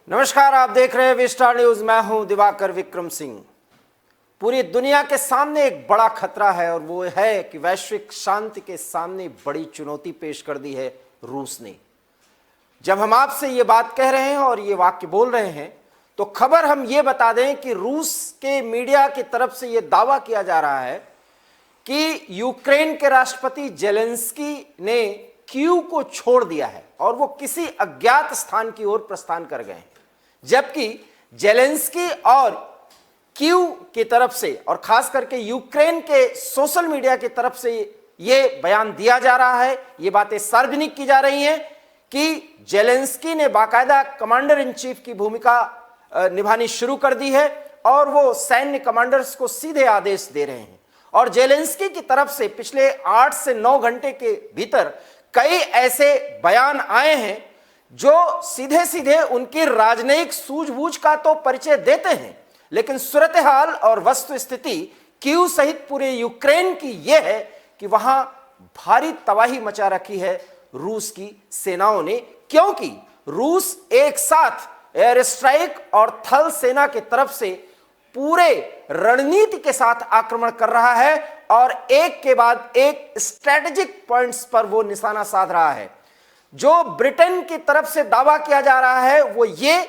नमस्कार, आप देख रहे हैं विस्टार न्यूज। मैं हूं दिवाकर विक्रम सिंह। पूरी दुनिया के सामने एक बड़ा खतरा है और वो है कि वैश्विक शांति के सामने बड़ी चुनौती पेश कर दी है रूस ने। जब हम आपसे ये बात कह रहे हैं और ये वाक्य बोल रहे हैं तो खबर हम ये बता दें कि रूस के मीडिया की तरफ से ये दावा किया जा रहा है कि यूक्रेन के राष्ट्रपति जेलेंस्की ने कीव को छोड़ दिया है और वो किसी अज्ञात स्थान की ओर प्रस्थान कर गए हैं। जबकि जेलेंस्की और कीव की तरफ से और खास करके यूक्रेन के सोशल मीडिया की तरफ से ये बयान दिया जा रहा है, ये बातें सार्वजनिक की जा रही हैं कि जेलेंस्की ने बाकायदा कमांडर इन चीफ की भूमिका निभानी शुरू कर दी है और वो सैन्य कमांडर्स को सीधे आदेश दे रहे हैं। और जेलेंस्की की तरफ से पिछले 8 से 9 घंटे के भीतर कई ऐसे बयान आए हैं जो सीधे सीधे उनकी राजनयिक सूझबूझ का तो परिचय देते हैं, लेकिन सूरत हाल और वस्तु स्थिति कीव सहित पूरे यूक्रेन की यह है कि वहां भारी तबाही मचा रखी है रूस की सेनाओं ने, क्योंकि रूस एक साथ एयर स्ट्राइक और थल सेना की तरफ से पूरे रणनीति के साथ आक्रमण कर रहा है और एक के बाद एक स्ट्रेटेजिक पॉइंट्स पर वो निशाना साध रहा है। जो ब्रिटेन की तरफ से दावा किया जा रहा है वो ये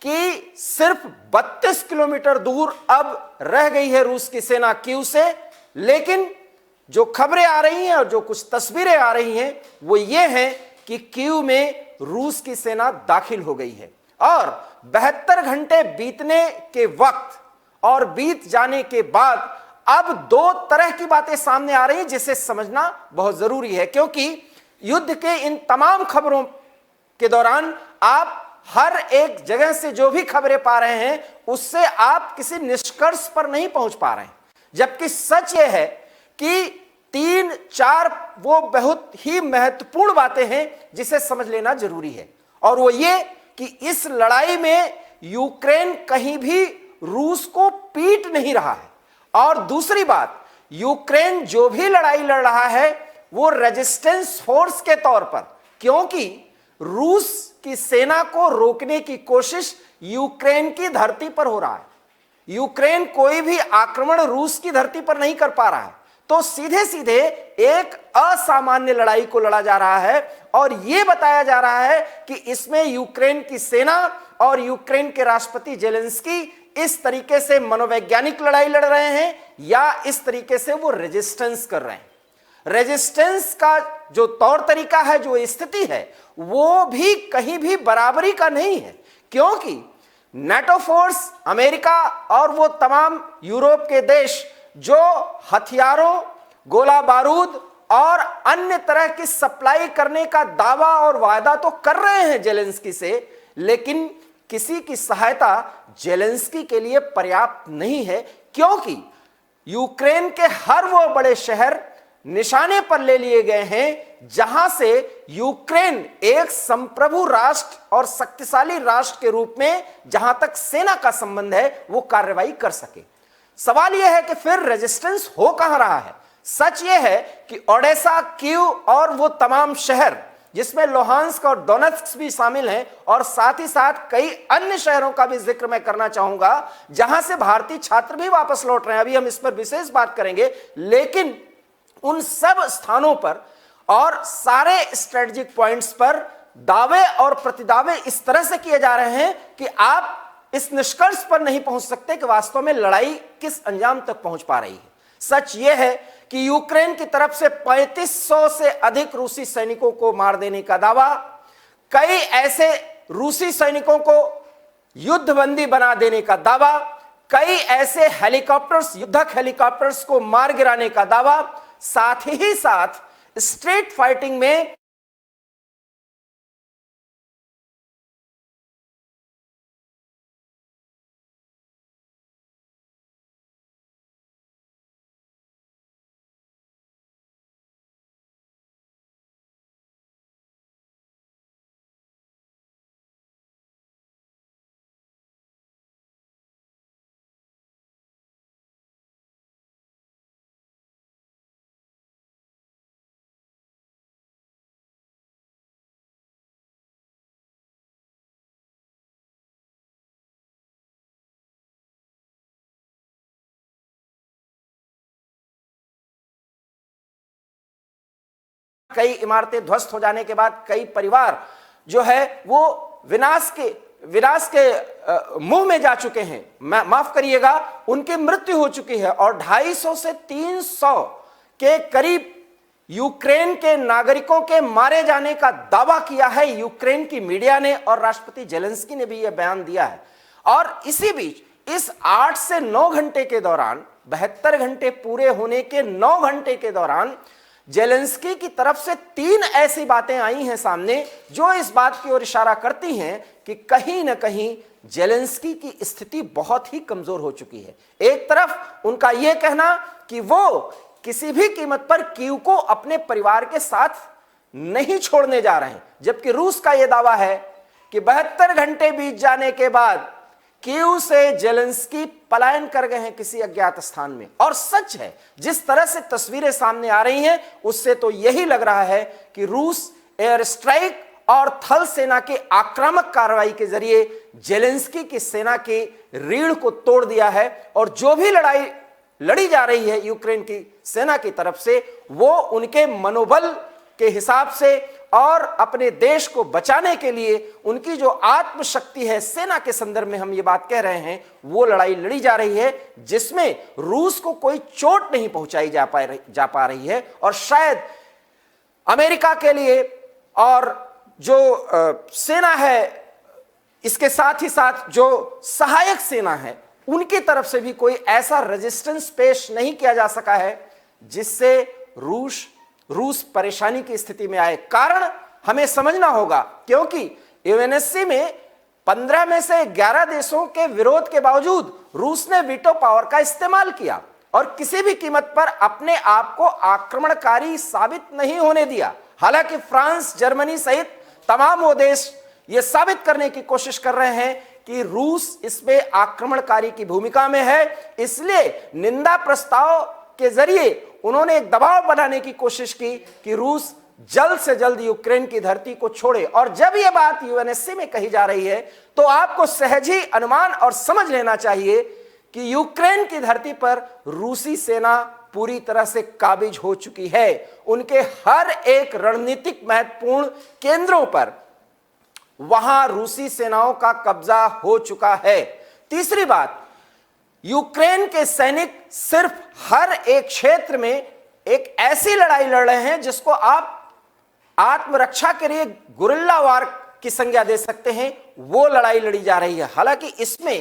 कि सिर्फ 32 किलोमीटर दूर अब रह गई है रूस की सेना कीव से, लेकिन जो खबरें आ रही हैं और जो कुछ तस्वीरें आ रही हैं वो ये हैं कि कीव में रूस की सेना दाखिल हो गई है और 72 घंटे बीतने के वक्त और बीत जाने के बाद अब दो तरह की बातें सामने आ रही हैं जिसे समझना बहुत जरूरी है, क्योंकि युद्ध के इन तमाम खबरों के दौरान आप हर एक जगह से जो भी खबरें पा रहे हैं उससे आप किसी निष्कर्ष पर नहीं पहुंच पा रहे हैं। जबकि सच यह है कि 3-4 वो बहुत ही महत्वपूर्ण बातें हैं जिसे समझ लेना जरूरी है, और वो ये कि इस लड़ाई में यूक्रेन कहीं भी रूस को पीट नहीं रहा है, और दूसरी बात, यूक्रेन जो भी लड़ाई लड़ रहा है वो रेजिस्टेंस फोर्स के तौर पर, क्योंकि रूस की सेना को रोकने की कोशिश यूक्रेन की धरती पर हो रहा है। यूक्रेन कोई भी आक्रमण रूस की धरती पर नहीं कर पा रहा है, तो सीधे सीधे एक असामान्य लड़ाई को लड़ा जा रहा है और यह बताया जा रहा है कि इसमें यूक्रेन की सेना और यूक्रेन के राष्ट्रपति जेलेंस्की इस तरीके से मनोवैज्ञानिक लड़ाई लड़ रहे हैं या इस तरीके से वो रेजिस्टेंस कर रहे हैं। रेजिस्टेंस का जो तौर तरीका है, जो स्थिति है, वो भी कहीं भी बराबरी का नहीं है, क्योंकि नाटो फोर्स, अमेरिका और वो तमाम यूरोप के देश जो हथियारों, गोला बारूद और अन्य तरह की सप्लाई करने का दावा और वायदा तो कर रहे हैं जेलेंस्की से, लेकिन किसी की सहायता जेलेंस्की के लिए पर्याप्त नहीं है, क्योंकि यूक्रेन के हर वो बड़े शहर निशाने पर ले लिए गए हैं जहां से यूक्रेन एक संप्रभु राष्ट्र और शक्तिशाली राष्ट्र के रूप में, जहां तक सेना का संबंध है, वो कार्रवाई कर सके। सवाल यह है कि फिर रेजिस्टेंस हो कहां रहा है। सच यह है कि ओडेसा, कीव और वो तमाम शहर जिसमें लोहांस्क और डोनेत्स्क भी शामिल हैं, और साथ ही साथ कई अन्य शहरों का भी जिक्र मैं करना चाहूंगा जहां से भारतीय छात्र भी वापस लौट रहे हैं, अभी हम इस पर विशेष बात करेंगे, लेकिन उन सब स्थानों पर और सारे स्ट्रेटेजिक पॉइंट्स पर दावे और प्रतिदावे इस तरह से किए जा रहे हैं कि आप इस निष्कर्ष पर नहीं पहुंच सकते कि वास्तव में लड़ाई किस अंजाम तक पहुंच पा रही है। सच यह है कि यूक्रेन की तरफ से 3500 से अधिक रूसी सैनिकों को मार देने का दावा, कई ऐसे रूसी सैनिकों को युद्धबंदी बना देने का दावा, कई ऐसे हेलीकॉप्टर्स, युद्धक हेलीकॉप्टर्स को मार गिराने का दावा, साथ ही साथ स्ट्रीट फाइटिंग में कई इमारतें ध्वस्त हो जाने के बाद कई परिवार जो है वो विनाश के मुंह में जा चुके हैं, माफ करिएगा, उनकी मृत्यु हो चुकी है। और 250 से 300 के करीब यूक्रेन के नागरिकों के मारे जाने का दावा किया है यूक्रेन की मीडिया ने, और राष्ट्रपति जेलेंस्की ने भी यह बयान दिया है। और इसी बीच इस 8 से 9 घंटे के दौरान, 72 घंटे पूरे होने के 9 घंटे के दौरान जेलेंस्की की तरफ से 3 ऐसी बातें आई हैं सामने जो इस बात की ओर इशारा करती हैं कि कहीं ना कहीं जेलेंस्की की स्थिति बहुत ही कमजोर हो चुकी है। एक तरफ उनका यह कहना कि वो किसी भी कीमत पर कीव को अपने परिवार के साथ नहीं छोड़ने जा रहे हैं, जबकि रूस का यह दावा है कि 72 घंटे बीत जाने के बाद कीव से जेलेंस्की पलायन कर गए हैं किसी अज्ञात स्थान में। और सच है, जिस तरह से तस्वीरें सामने आ रही हैं उससे तो यही लग रहा है कि रूस एयर स्ट्राइक और थल सेना के आक्रामक कार्रवाई के जरिए जेलेंस्की की सेना के रीढ़ को तोड़ दिया है, और जो भी लड़ाई लड़ी जा रही है यूक्रेन की सेना की तरफ से वो उनके मनोबल के हिसाब से और अपने देश को बचाने के लिए उनकी जो आत्मशक्ति है, सेना के संदर्भ में हम ये बात कह रहे हैं, वो लड़ाई लड़ी जा रही है जिसमें रूस को कोई चोट नहीं पहुंचाई जा पा रही है। और शायद अमेरिका के लिए और जो सेना है, इसके साथ ही साथ जो सहायक सेना है, उनकी तरफ से भी कोई ऐसा रेजिस्टेंस पेश नहीं किया जा सका है जिससे रूस परेशानी की स्थिति में आए। कारण हमें समझना होगा, क्योंकि यूएनएससी में 15 में से 11 देशों के विरोध के बावजूद रूस ने वीटो पावर का इस्तेमाल किया और किसी भी कीमत पर अपने आप को आक्रमणकारी साबित नहीं होने दिया। हालांकि फ्रांस, जर्मनी सहित तमाम वो देश ये साबित करने की कोशिश कर रहे हैं कि रूस इसमें आक्रमणकारी की भूमिका में है, इसलिए निंदा प्रस्ताव के जरिए उन्होंने एक दबाव बनाने की कोशिश की कि रूस जल्द से जल्द यूक्रेन की धरती को छोड़े। और जब यह बात यूएनएससी में कही जा रही है तो आपको सहज ही अनुमान और समझ लेना चाहिए कि यूक्रेन की धरती पर रूसी सेना पूरी तरह से काबिज हो चुकी है। उनके हर एक रणनीतिक महत्वपूर्ण केंद्रों पर वहां रूसी सेनाओं का कब्जा हो चुका है। तीसरी बात, यूक्रेन के सैनिक सिर्फ हर एक क्षेत्र में एक ऐसी लड़ाई लड़ रहे हैं जिसको आप आत्मरक्षा के लिए गुरिल्ला वार की संज्ञा दे सकते हैं, वो लड़ाई लड़ी जा रही है। हालांकि इसमें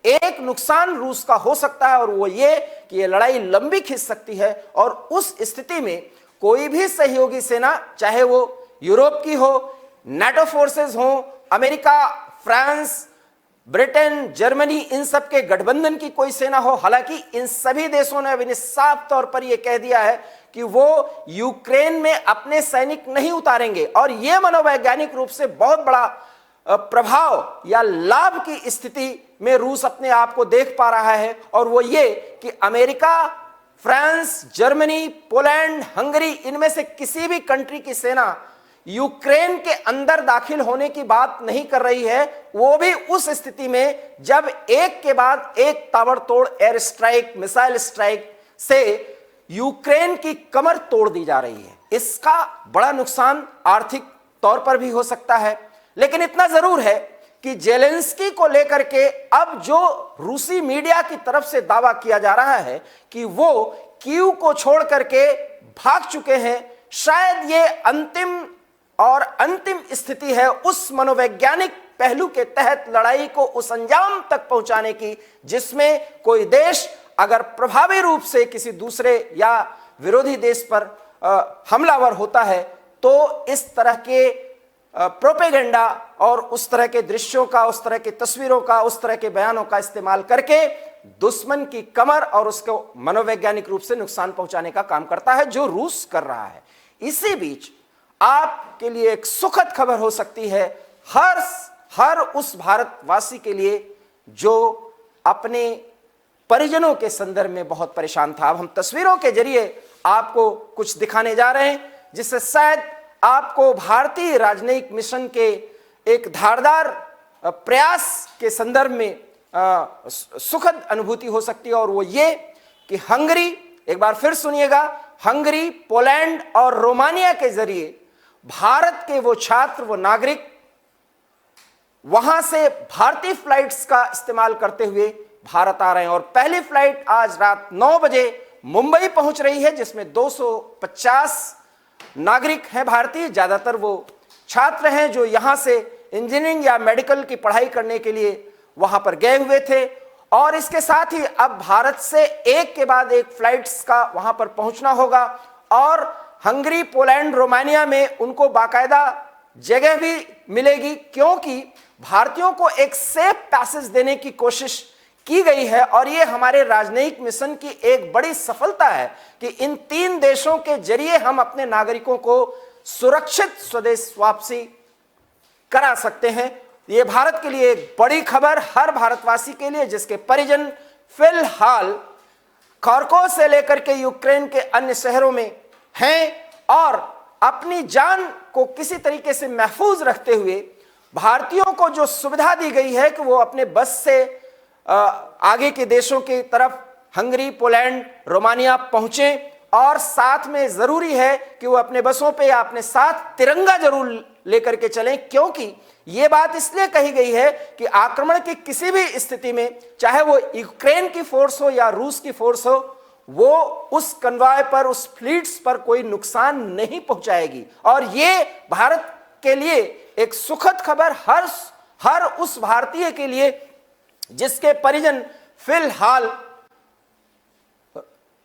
एक नुकसान रूस का हो सकता है, और वो ये कि ये लड़ाई लंबी खिंच सकती है, और उस स्थिति में कोई भी सहयोगी सेना, चाहे वो यूरोप की हो, नाटो फोर्सेस हो, अमेरिका, फ्रांस, ब्रिटेन, जर्मनी, इन सब के गठबंधन की कोई सेना हो, हालांकि इन सभी देशों ने अभी साफ तौर पर यह कह दिया है कि वो यूक्रेन में अपने सैनिक नहीं उतारेंगे। और यह मनोवैज्ञानिक रूप से बहुत बड़ा प्रभाव या लाभ की स्थिति में रूस अपने आप को देख पा रहा है, और वो ये कि America, France, Germany, Poland, Hungary, इनमें से किसी भी कंट्री की सेना यूक्रेन के अंदर दाखिल होने की बात नहीं कर रही है, वो भी उस स्थिति में जब एक के बाद एक ताबड़तोड़ एयर स्ट्राइक, मिसाइल स्ट्राइक से यूक्रेन की कमर तोड़ दी जा रही है। इसका बड़ा नुकसान आर्थिक तौर पर भी हो सकता है, लेकिन इतना जरूर है कि जेलेंस्की को लेकर के अब जो रूसी मीडिया की तरफ से दावा किया जा रहा है कि वो कीव को छोड़ करके भाग चुके हैं, शायद ये अंतिम स्थिति है उस मनोवैज्ञानिक पहलू के तहत लड़ाई को उस अंजाम तक पहुंचाने की जिसमें कोई देश अगर प्रभावी रूप से किसी दूसरे या विरोधी देश पर हमलावर होता है तो इस तरह के प्रोपेगेंडा और उस तरह के दृश्यों का, उस तरह की तस्वीरों का, उस तरह के बयानों का इस्तेमाल करके दुश्मन की कमर और उसको मनोवैज्ञानिक रूप से नुकसान पहुंचाने का काम करता है, जो रूस कर रहा है। इसी बीच आपके लिए एक सुखद खबर हो सकती है हर उस भारतवासी के लिए जो अपने परिजनों के संदर्भ में बहुत परेशान था। अब हम तस्वीरों के जरिए आपको कुछ दिखाने जा रहे हैं जिससे शायद आपको भारतीय राजनयिक मिशन के एक धारदार प्रयास के संदर्भ में सुखद अनुभूति हो सकती है, और वो ये कि हंगरी, एक बार फिर सुनिएगा, हंगरी, पोलैंड और रोमानिया के जरिए भारत के वो छात्र, वो नागरिक वहां से भारतीय फ्लाइट्स का इस्तेमाल करते हुए भारत आ रहे हैं। और पहली फ्लाइट आज रात 9 बजे मुंबई पहुंच रही है, जिसमें 250 नागरिक हैं भारतीय। ज्यादातर वो छात्र हैं जो यहां से इंजीनियरिंग या मेडिकल की पढ़ाई करने के लिए वहां पर गए हुए थे। और इसके साथ ही अब भारत से एक के बाद एक फ्लाइट्स का वहां पर पहुंचना होगा और हंगरी, पोलैंड, रोमानिया में उनको बाकायदा जगह भी मिलेगी, क्योंकि भारतीयों को एक सेफ पैसेज देने की कोशिश की गई है। और ये हमारे राजनयिक मिशन की एक बड़ी सफलता है कि इन 3 देशों के जरिए हम अपने नागरिकों को सुरक्षित स्वदेश वापसी करा सकते हैं। ये भारत के लिए एक बड़ी खबर, हर भारतवासी के लिए जिसके परिजन फिलहाल खार्कोव से लेकर के यूक्रेन के अन्य शहरों में हैं और अपनी जान को किसी तरीके से महफूज रखते हुए भारतीयों को जो सुविधा दी गई है कि वो अपने बस से आगे के देशों की तरफ हंगरी, पोलैंड, रोमानिया पहुंचे। और साथ में जरूरी है कि वो अपने बसों पे या अपने साथ तिरंगा जरूर लेकर के चलें, क्योंकि ये बात इसलिए कही गई है कि आक्रमण की किसी भी स्थिति में, चाहे वो यूक्रेन की फोर्स हो या रूस की फोर्स हो, वो उस कन्वॉय पर, उस फ्लीट्स पर कोई नुकसान नहीं पहुंचाएगी। और ये भारत के लिए एक सुखद खबर, हर उस भारतीय के लिए जिसके परिजन फिलहाल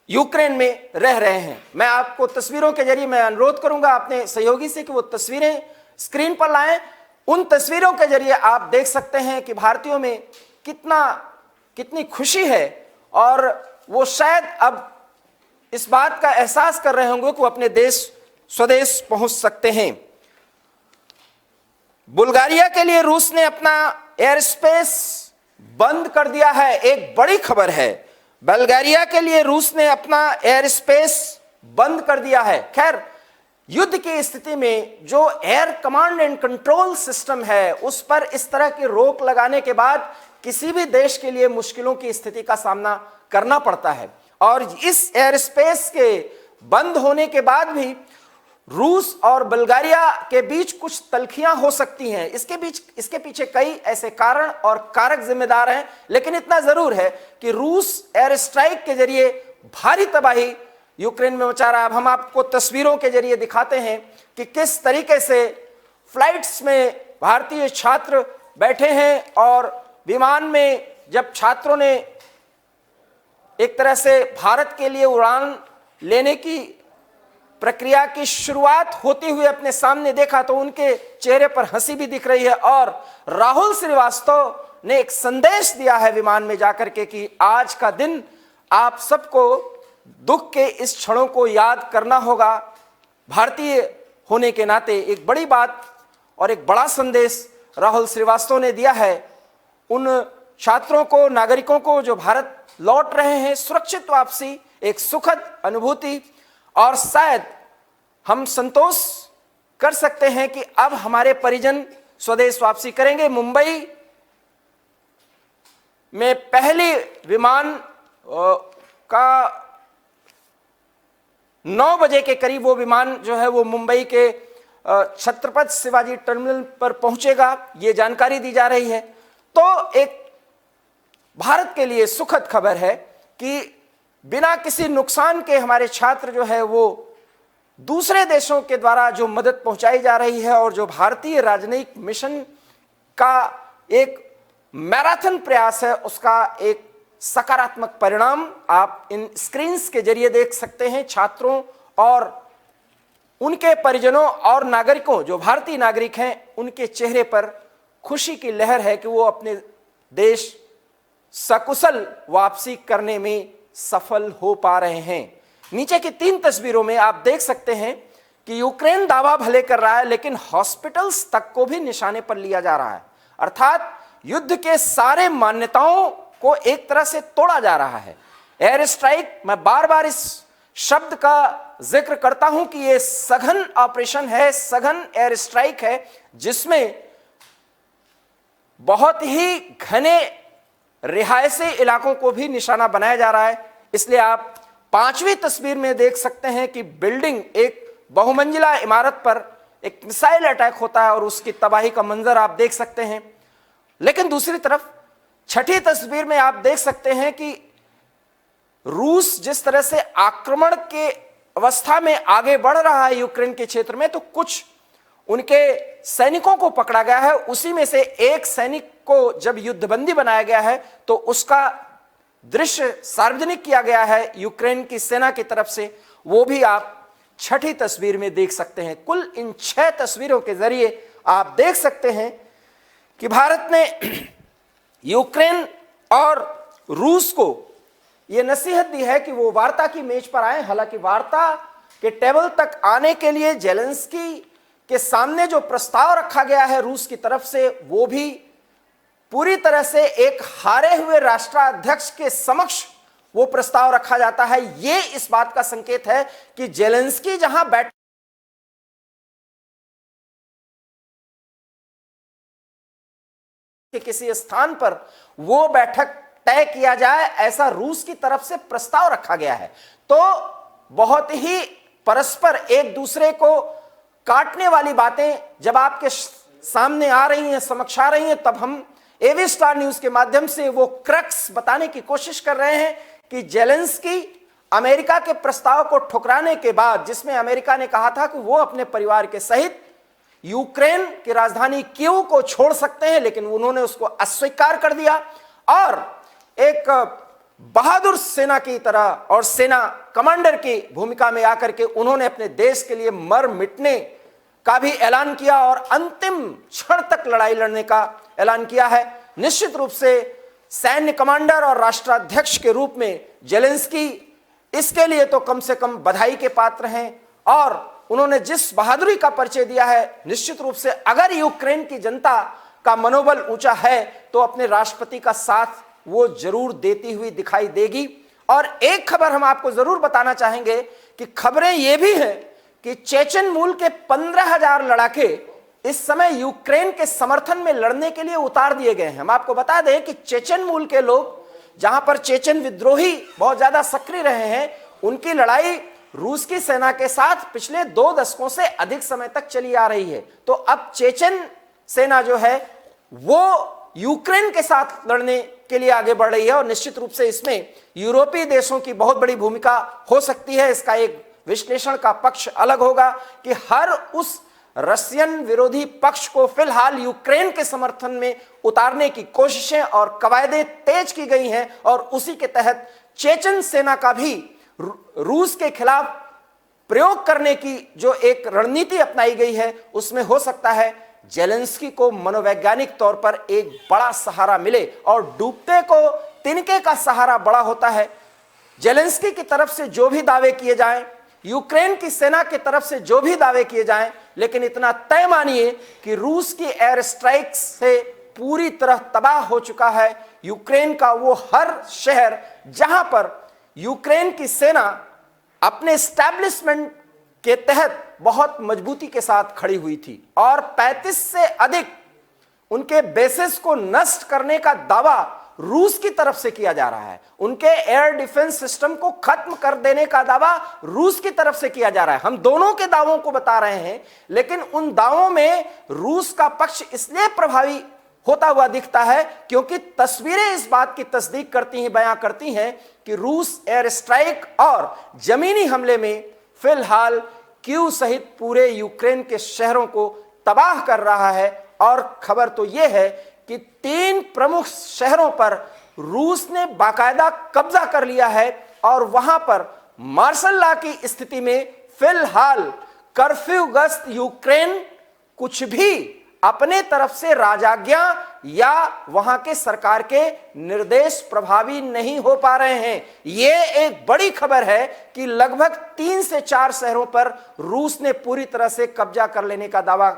यूक्रेन में रह रहे हैं। मैं आपको तस्वीरों के जरिए मैं अनुरोध करूंगा अपने सहयोगी से कि वो तस्वीरें स्क्रीन पर लाएं। उन तस्वीरों के जरिए आप देख सकते हैं कि भारतीयों में कितनी खुशी है और वो शायद अब इस बात का एहसास कर रहे होंगे कि वो अपने स्वदेश पहुंच सकते हैं। बुल्गारिया के लिए रूस ने अपना एयर स्पेस बंद कर दिया है, एक बड़ी खबर है। बुल्गारिया के लिए रूस ने अपना एयर स्पेस बंद कर दिया है। खैर, युद्ध की स्थिति में जो air command and control system है उस पर इस तरह की रोक लगाने के बाद किसी भी देश के लिए मुश्किलों की स्थिति का सामना करना पड़ता है। और इस एयर स्पेस के बंद होने के बाद भी रूस और बुल्गारिया के बीच कुछ तल्खियां हो सकती हैं। इसके पीछे कई ऐसे कारण और कारक जिम्मेदार हैं, लेकिन इतना जरूर है कि रूस एयर स्ट्राइक के जरिए भारी तबाही यूक्रेन में मचा रहा है। अब हम आपको तस्वीरों के जरिए दिखाते हैं कि किस तरीके से फ्लाइट्स में भारतीय छात्र बैठे हैं और विमान में जब छात्रों ने एक तरह से भारत के लिए उड़ान लेने की प्रक्रिया की शुरुआत होती हुई अपने सामने देखा तो उनके चेहरे पर हंसी भी दिख रही है। और राहुल श्रीवास्तव ने एक संदेश दिया है विमान में जाकर के कि आज का दिन आप सबको दुख के इस क्षणों को याद करना होगा। भारतीय होने के नाते एक बड़ी बात और एक बड़ा संदेश राहुल श्रीवास्तव ने दिया है उन छात्रों को, नागरिकों को जो भारत लौट रहे हैं। सुरक्षित वापसी, एक सुखद अनुभूति, और शायद हम संतोष कर सकते हैं कि अब हमारे परिजन स्वदेश वापसी करेंगे। मुंबई में पहली विमान का 9 बजे के करीब वो विमान जो है वो मुंबई के छत्रपति शिवाजी टर्मिनल पर पहुंचेगा, ये जानकारी दी जा रही है। तो एक भारत के लिए सुखद खबर है कि बिना किसी नुकसान के हमारे छात्र जो है वो दूसरे देशों के द्वारा जो मदद पहुंचाई जा रही है और जो भारतीय राजनयिक मिशन का एक मैराथन प्रयास है उसका एक सकारात्मक परिणाम आप इन स्क्रीन्स के जरिए देख सकते हैं। छात्रों और उनके परिजनों और नागरिकों जो भारतीय नागरिक हैं उनके चेहरे पर खुशी की लहर है कि वो अपने देश सकुशल वापसी करने में सफल हो पा रहे हैं। नीचे की 3 तस्वीरों में आप देख सकते हैं कि यूक्रेन दावा भले कर रहा है लेकिन हॉस्पिटल्स तक को भी निशाने पर लिया जा रहा है, अर्थात युद्ध के सारे मान्यताओं को एक तरह से तोड़ा जा रहा है। एयर स्ट्राइक, मैं बार बार इस शब्द का जिक्र करता हूं कि यह सघन ऑपरेशन है, सघन एयर स्ट्राइक है जिसमें बहुत ही घने रिहायशी इलाकों को भी निशाना बनाया जा रहा है। इसलिए आप 5वीं तस्वीर में देख सकते हैं कि बिल्डिंग, एक बहुमंजिला इमारत पर एक मिसाइल अटैक होता है और उसकी तबाही का मंजर आप देख सकते हैं। लेकिन दूसरी तरफ 6ठी तस्वीर में आप देख सकते हैं कि रूस जिस तरह से आक्रमण के अवस्था में आगे बढ़ रहा है यूक्रेन के क्षेत्र में, तो कुछ उनके सैनिकों को पकड़ा गया है। उसी में से एक सैनिक को जब युद्धबंदी बनाया गया है तो उसका दृश्य सार्वजनिक किया गया है यूक्रेन की सेना की तरफ से, वो भी आप 6ठी तस्वीर में देख सकते हैं। कुल इन 6 तस्वीरों के जरिए आप देख सकते हैं कि भारत ने यूक्रेन और रूस को यह नसीहत दी है कि वो वार्ता की मेज पर आए। हालांकि वार्ता के टेबल तक आने के लिए जेलेंस्की के सामने जो प्रस्ताव रखा गया है रूस की तरफ से, वो भी पूरी तरह से एक हारे हुए राष्ट्राध्यक्ष के समक्ष वो प्रस्ताव रखा जाता है। ये इस बात का संकेत है कि जेलेंस्की जहां बैठ के किसी स्थान पर वो बैठक तय किया जाए, ऐसा रूस की तरफ से प्रस्ताव रखा गया है। तो बहुत ही परस्पर एक दूसरे को काटने वाली बातें जब आपके सामने आ रही हैं, समक्ष आ रही हैं, तब हम एवी स्टार न्यूज के माध्यम से वो क्रक्स बताने की कोशिश कर रहे हैं कि जेलेंस्की अमेरिका के प्रस्ताव को ठुकराने के बाद, जिसमें अमेरिका ने कहा था कि वो अपने परिवार के सहित यूक्रेन की राजधानी कीव को छोड़ सकते हैं, लेकिन उन्होंने उसको अस्वीकार कर दिया और एक बहादुर सेना की तरह और सेना कमांडर की भूमिका में आकर के उन्होंने अपने देश के लिए मर मिटने का भी ऐलान किया और अंतिम क्षण तक लड़ाई लड़ने का ऐलान किया है। निश्चित रूप से सैन्य कमांडर और राष्ट्राध्यक्ष के रूप में जेलेंस्की इसके लिए तो कम से कम बधाई के पात्र हैं और उन्होंने जिस बहादुरी का परिचय दिया है, निश्चित रूप से अगर यूक्रेन की जनता का मनोबल ऊंचा है तो अपने राष्ट्रपति का साथ वो जरूर देती हुई दिखाई देगी। और एक खबर हम आपको जरूर बताना चाहेंगे कि खबरें ये भी हैं कि चेचन मूल के 15,000 लड़ाके इस समय यूक्रेन के समर्थन में लड़ने के लिए उतार दिए गए हैं। हम आपको बता दें कि चेचन मूल के लोग, जहां पर चेचन विद्रोही बहुत ज्यादा सक्रिय रहे हैं, उनकी लड़ाई रूस की सेना के साथ पिछले 2 दशकों से अधिक समय तक चली आ रही है। तो अब चेचन सेना जो है वो यूक्रेन के साथ लड़ने के लिए आगे बढ़ रही है और निश्चित रूप से इसमें यूरोपीय देशों की बहुत बड़ी भूमिका हो सकती है। इसका एक विश्लेषण का पक्ष अलग होगा कि हर उस रशियन विरोधी पक्ष को फिलहाल यूक्रेन के समर्थन में उतारने की कोशिशें और कवायदें तेज की गई हैं और उसी के तहत चेचन सेना का भी रूस के खिलाफ प्रयोग करने की जो एक रणनीति अपनाई गई है, उसमें हो सकता है जेलेंस्की को मनोवैज्ञानिक तौर पर एक बड़ा सहारा मिले और डूबते को तिनके का सहारा बड़ा होता है। जेलेंस्की की तरफ से जो भी दावे किए जाएं, यूक्रेन की सेना की तरफ से जो भी दावे किए जाएं, लेकिन इतना तय मानिए कि रूस की एयर स्ट्राइक्स से पूरी तरह तबाह हो चुका है यूक्रेन का वो हर शहर जहां पर यूक्रेन की सेना अपने एस्टैब्लिशमेंट के तहत बहुत मजबूती के साथ खड़ी हुई थी और 35 से अधिक उनके बेसेस को नष्ट करने का दावा रूस की तरफ से किया जा रहा है। उनके एयर डिफेंस सिस्टम को खत्म कर देने का दावा रूस की तरफ से किया जा रहा है। हम दोनों के दावों को बता रहे हैं, लेकिन उन दावों में रूस का पक्ष इसलिए प्रभावी होता हुआ दिखता है क्योंकि तस्वीरें इस बात की तस्दीक करती हैं, बयां करती हैं कि रूस एयर स्ट्राइक और जमीनी हमले में फिलहाल कीव सहित पूरे यूक्रेन के शहरों को तबाह कर रहा है। और खबर तो यह है कि 3 प्रमुख शहरों पर रूस ने बाकायदा कब्जा कर लिया है और वहां पर मार्शल लॉ की स्थिति में फिलहाल कर्फ्यूग्रस्त यूक्रेन कुछ भी अपने तरफ से राजाज्ञा या वहां के सरकार के निर्देश प्रभावी नहीं हो पा रहे हैं। यह एक बड़ी खबर है कि लगभग 3 से 4 शहरों पर रूस ने पूरी तरह से कब्जा कर लेने का दावा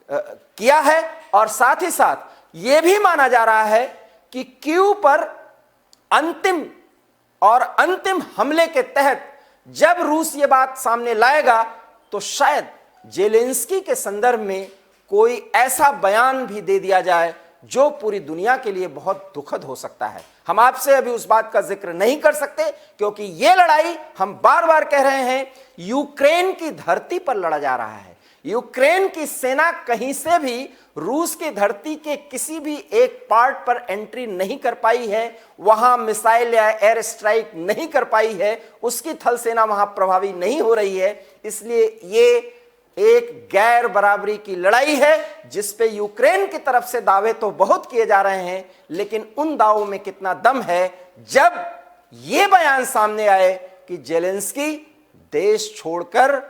किया है और साथ ही साथ यह भी माना जा रहा है कि कीव पर अंतिम हमले के तहत जब रूस ये बात सामने लाएगा तो शायद जेलेंस्की के संदर्भ में कोई ऐसा बयान भी दे दिया जाए जो पूरी दुनिया के लिए बहुत दुखद हो सकता है। हम आपसे अभी उस बात का जिक्र नहीं कर सकते क्योंकि यह लड़ाई, हम बार बार कह रहे हैं, यूक्रेन की धरती पर लड़ा जा रहा है। यूक्रेन की सेना कहीं से भी रूस की धरती के किसी भी एक पार्ट पर एंट्री नहीं कर पाई है, वहां मिसाइल या एयर स्ट्राइक नहीं कर पाई है, उसकी थल सेना वहां प्रभावी नहीं हो रही है। इसलिए ये एक गैर बराबरी की लड़ाई है जिस पे यूक्रेन की तरफ से दावे तो बहुत किए जा रहे हैं, लेकिन उन दावों में कितना दम है जब यह बयान सामने आए कि जेलेंस्की देश छोड़कर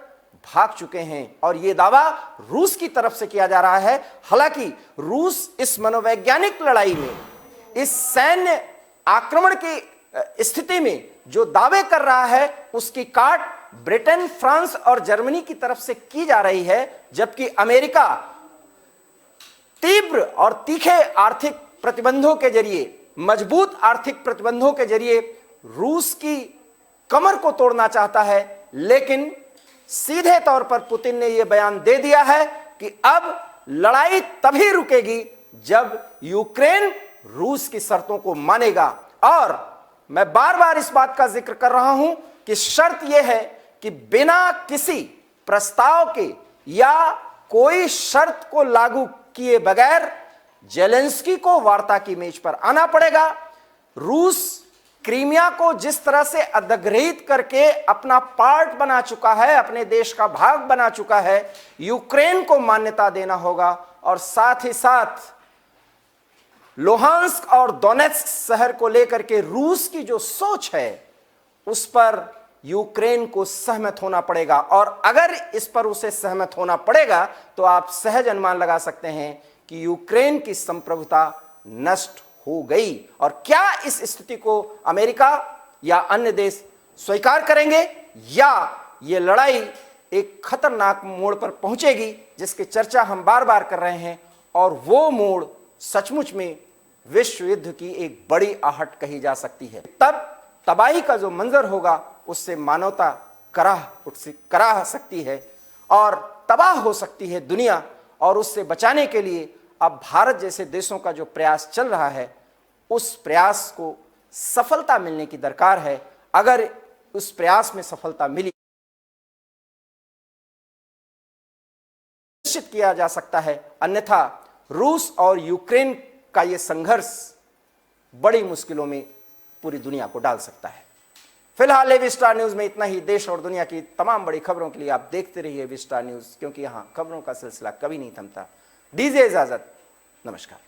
भाग चुके हैं और यह दावा रूस की तरफ से किया जा रहा है। हालांकि रूस इस मनोवैज्ञानिक लड़ाई में, इस सैन्य आक्रमण की स्थिति में जो दावे कर रहा है उसकी काट ब्रिटेन, फ्रांस और जर्मनी की तरफ से की जा रही है, जबकि अमेरिका तीव्र और तीखे आर्थिक प्रतिबंधों के जरिए, मजबूत आर्थिक प्रतिबंधों के जरिए रूस की कमर को तोड़ना चाहता है। लेकिन सीधे तौर पर पुतिन ने यह बयान दे दिया है कि अब लड़ाई तभी रुकेगी जब यूक्रेन रूस की शर्तों को मानेगा। और मैं बार बार इस बात का जिक्र कर रहा हूं कि शर्त यह है कि बिना किसी प्रस्ताव के या कोई शर्त को लागू किए बगैर जेलेंस्की को वार्ता की मेज पर आना पड़ेगा। रूस क्रीमिया को जिस तरह से अधिग्रहित करके अपना पार्ट बना चुका है, अपने देश का भाग बना चुका है, यूक्रेन को मान्यता देना होगा। और साथ ही साथ लुहांस्क और डोनेत्स्क शहर को लेकर के रूस की जो सोच है उस पर यूक्रेन को सहमत होना पड़ेगा। और अगर इस पर उसे सहमत होना पड़ेगा तो आप सहज अनुमान लगा सकते हैं कि यूक्रेन की संप्रभुता नष्ट हो गई। और क्या इस स्थिति को अमेरिका या अन्य देश स्वीकार करेंगे या ये लड़ाई एक खतरनाक मोड़ पर पहुंचेगी जिसकी चर्चा हम बार बार कर रहे हैं, और वो मोड़ सचमुच में विश्व युद्ध की एक बड़ी आहट कही जा सकती है। तब तबाही का जो मंजर होगा उससे मानवता कराह सकती है और तबाह हो सकती है दुनिया। और उससे बचाने के लिए अब भारत जैसे देशों का जो प्रयास चल रहा है उस प्रयास को सफलता मिलने की दरकार है। अगर उस प्रयास में सफलता मिली, निश्चित किया जा सकता है, अन्यथा रूस और यूक्रेन का यह संघर्ष बड़ी मुश्किलों में पूरी दुनिया को डाल सकता है। फिलहाल ए विस्टार न्यूज में इतना ही। देश और दुनिया की तमाम बड़ी खबरों के लिए आप देखते रहिए विस्टार न्यूज, क्योंकि यहां खबरों का सिलसिला कभी नहीं थमता। दीजिए इजाजत, नमस्कार।